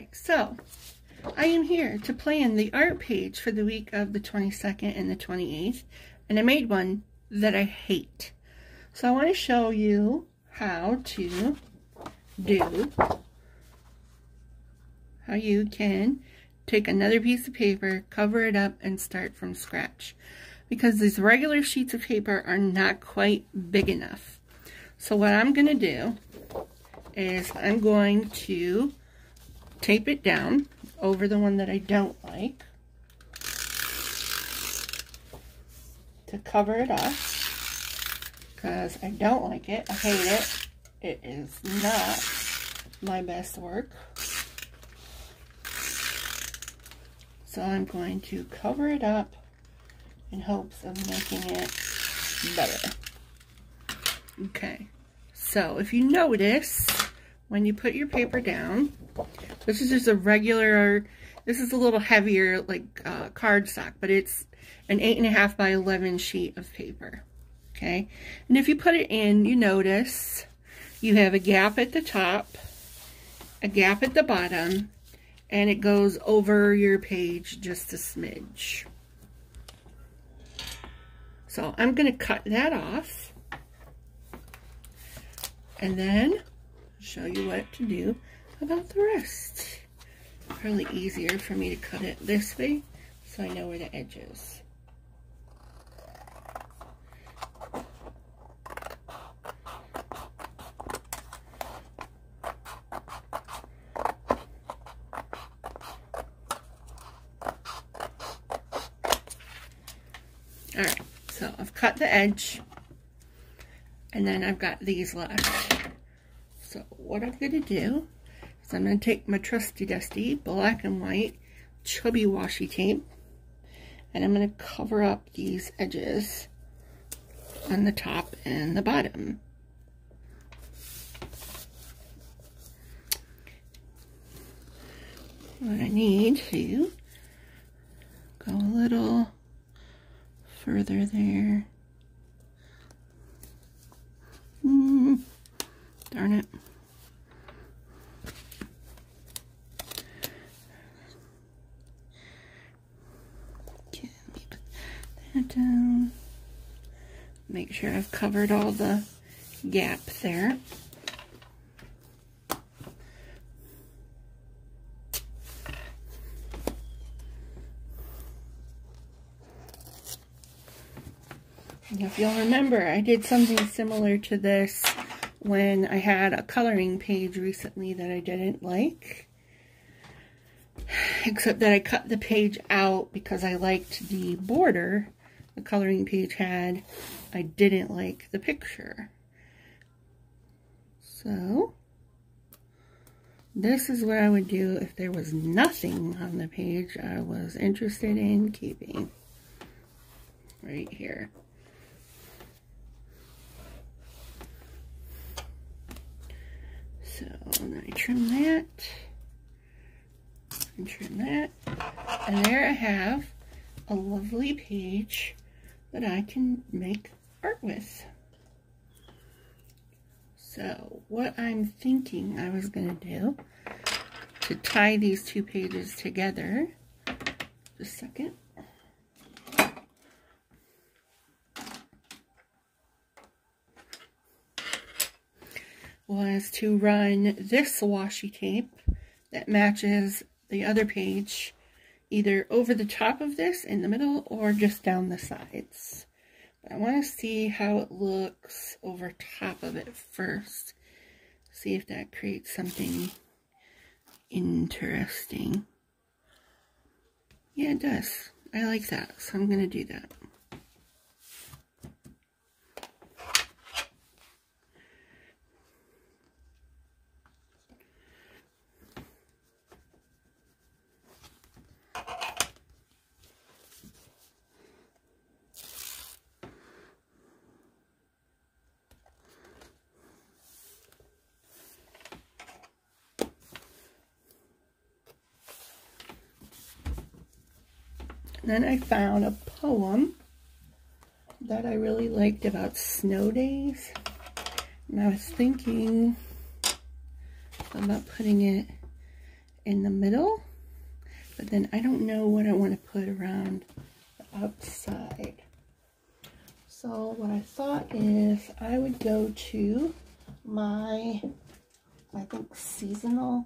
Okay, so I am here to plan the art page for the week of the 22nd and the 28th, and I made one that I hate. So I want to show you how you can take another piece of paper, cover it up, and start from scratch. Because these regular sheets of paper are not quite big enough. So what I'm going to do is I'm going to tape it down over the one that I don't like to cover it up, because I don't like it. I hate it. It is not my best work. So I'm going to cover it up in hopes of making it better. Okay, so if you notice, when you put your paper down, this is just a regular, this is a little heavier, like cardstock, but it's an 8.5 by 11 sheet of paper. Okay, and if you put it in, you notice you have a gap at the top, a gap at the bottom, and it goes over your page just a smidge. So I'm going to cut that off, and then show you what to do about the rest. Probably easier for me to cut it this way so I know where the edge is. Alright, so I've cut the edge, and then I've got these left. So what I'm going to do is I'm going to take my trusty dusty black and white chubby washi tape, and I'm going to cover up these edges on the top and the bottom. What I need to go a little further there. Darn it. Okay, let me put that down. Make sure I've covered all the gap there. If you'll remember, I did something similar to this when I had a coloring page recently that I didn't like. Except that I cut the page out because I liked the border the coloring page had. I didn't like the picture. So, this is what I would do if there was nothing on the page I was interested in keeping. Right here. So then I trim that, and trim that, and there I have a lovely page that I can make art with. So what I'm thinking I was going to do to tie these two pages together, just a second. Was to run this washi tape that matches the other page either over the top of this in the middle or just down the sides. But I want to see how it looks over top of it first. See if that creates something interesting. Yeah, it does. I like that, so I'm going to do that. Then I found a poem that I really liked about snow days. And I was thinking about putting it in the middle, but then I don't know what I want to put around the outside. So what I thought is I would go to my, I think, seasonal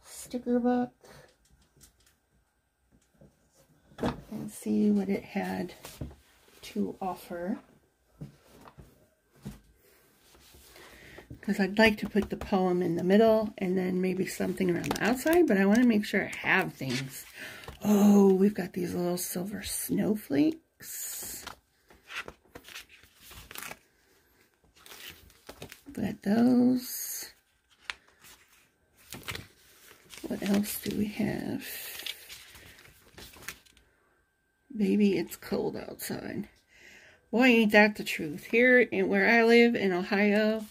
sticker book and see what it had to offer. Because I'd like to put the poem in the middle and then maybe something around the outside, but I want to make sure I have things. Oh, we've got these little silver snowflakes. Got those. What else do we have? Baby, it's cold outside. Boy, ain't that the truth. Here in where I live in Ohio,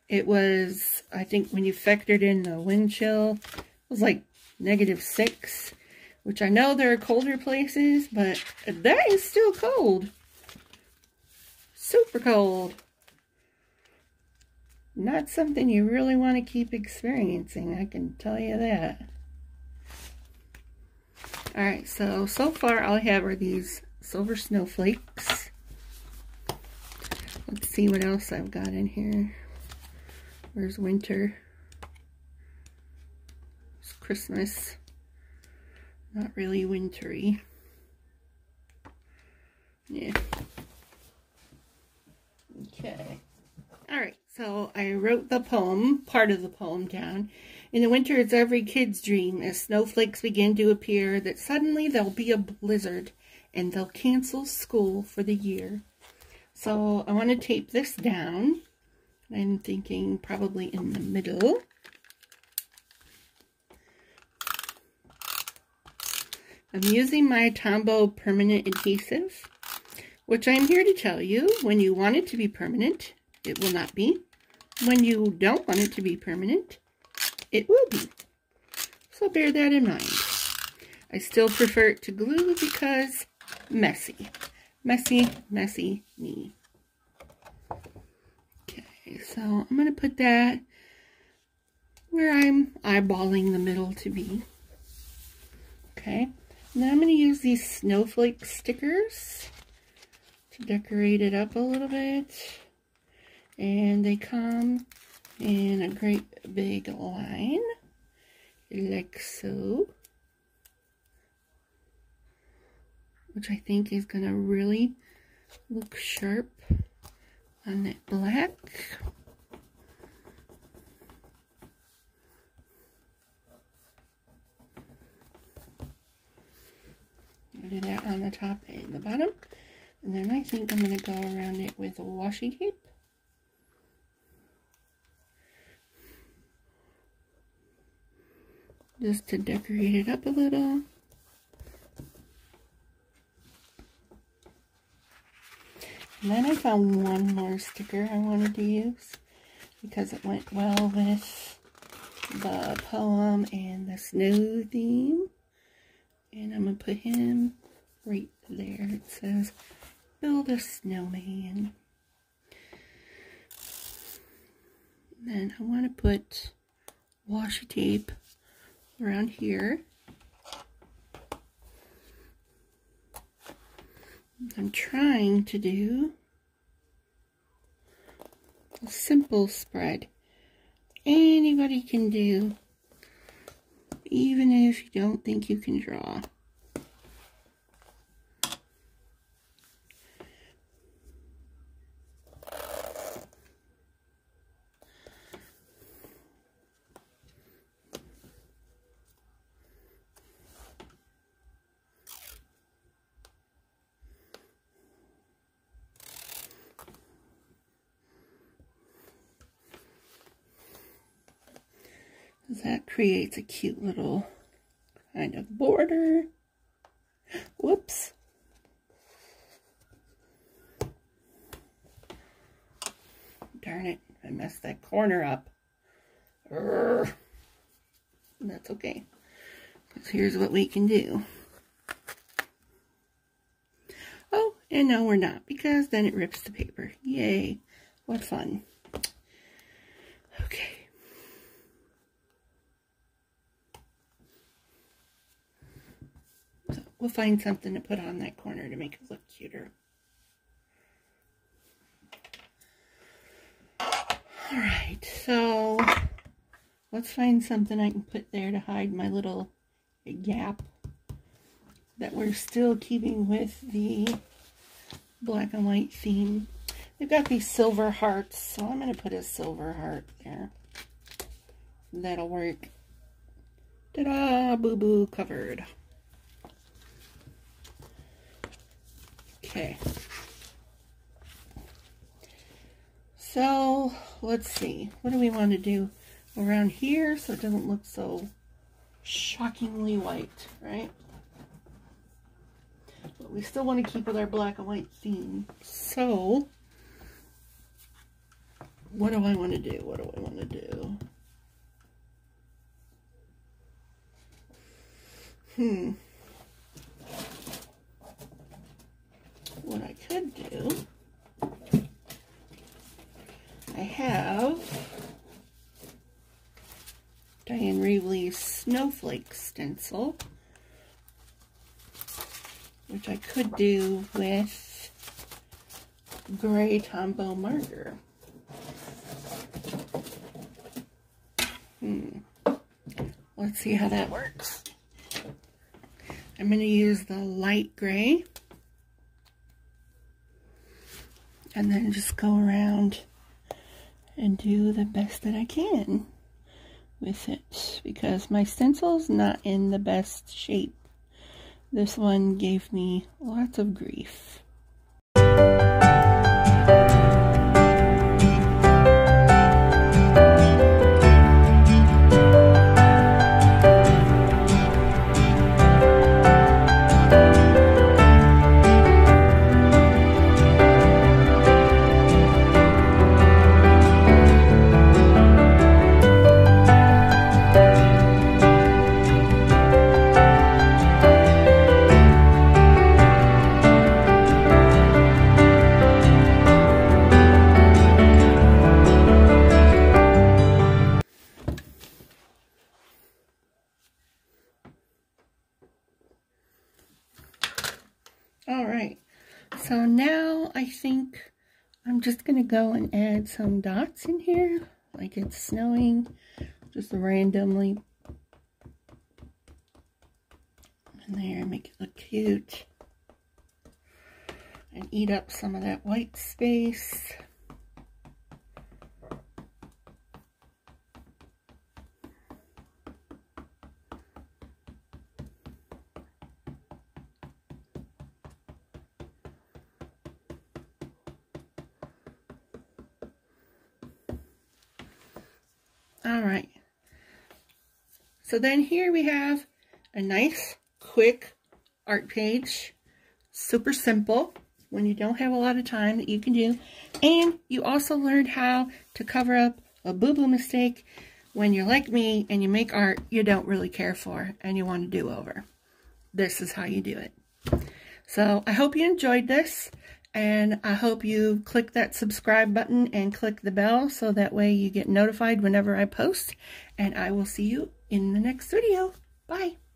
it was, I think when you factored in the wind chill, it was like -6, which I know there are colder places, but that is still cold. Super cold. Not something you really want to keep experiencing, I can tell you that. Alright, so far all I have are these silver snowflakes. Let's see what else I've got in here. Where's winter? It's Christmas. Not really wintry. Yeah. Okay. Alright, so I wrote the poem, part of the poem down. In the winter, it's every kid's dream as snowflakes begin to appear that suddenly there'll be a blizzard and they'll cancel school for the year. So I want to tape this down. I'm thinking probably in the middle. I'm using my Tombow permanent adhesive, which I'm here to tell you, when you want it to be permanent, it will not be. When you don't want it to be permanent, it will be. So bear that in mind. I still prefer it to glue because messy. Messy, messy me. So I'm going to put that where I'm eyeballing the middle to be. Okay. Now I'm going to use these snowflake stickers to decorate it up a little bit. And they come in a great big line, like so. Which I think is going to really look sharp on that black. I'll do that on the top and the bottom. And then I think I'm going to go around it with washi tape. Just to decorate it up a little. And then I found one more sticker I wanted to use because it went well with the poem and the snow theme. And I'm going to put him right there. It says, build a snowman. And then I want to put washi tape around here. I'm trying to do a simple spread anybody can do, even if you don't think you can draw. That creates a cute little kind of border. Whoops. Darn it, I messed that corner up. Urgh. That's okay, because here's what we can do. Oh, and no, we're not, because then it rips the paper. Yay, what fun. Okay. we'll find something to put on that corner to make it look cuter. Alright, so let's find something I can put there to hide my little gap that we're still keeping with the black and white theme. They've got these silver hearts, so I'm going to put a silver heart there. That'll work. Ta-da! Boo-boo covered. Okay. So, let's see. What do we want to do around here so it doesn't look so shockingly white, right? But we still want to keep with our black and white theme. So, what do I want to do? What do I want to do? What I could do, I have Dyan Reaveley's snowflake stencil, which I could do with gray tombow marker. Let's see how that works. I'm going to use the light gray and then just go around and do the best that I can with it, because my stencil's not in the best shape. This one gave me lots of grief. Alright, so now I think I'm just going to go and add some dots in here, like it's snowing, just randomly. And there, make it look cute. And eat up some of that white space. Alright, so then here we have a nice, quick art page. Super simple when you don't have a lot of time that you can do. And you also learned how to cover up a boo-boo mistake when you're like me and you make art you don't really care for and you want to do over. This is how you do it. So I hope you enjoyed this. And I hope you click that subscribe button and click the bell so that way you get notified whenever I post. And I will see you in the next video. Bye.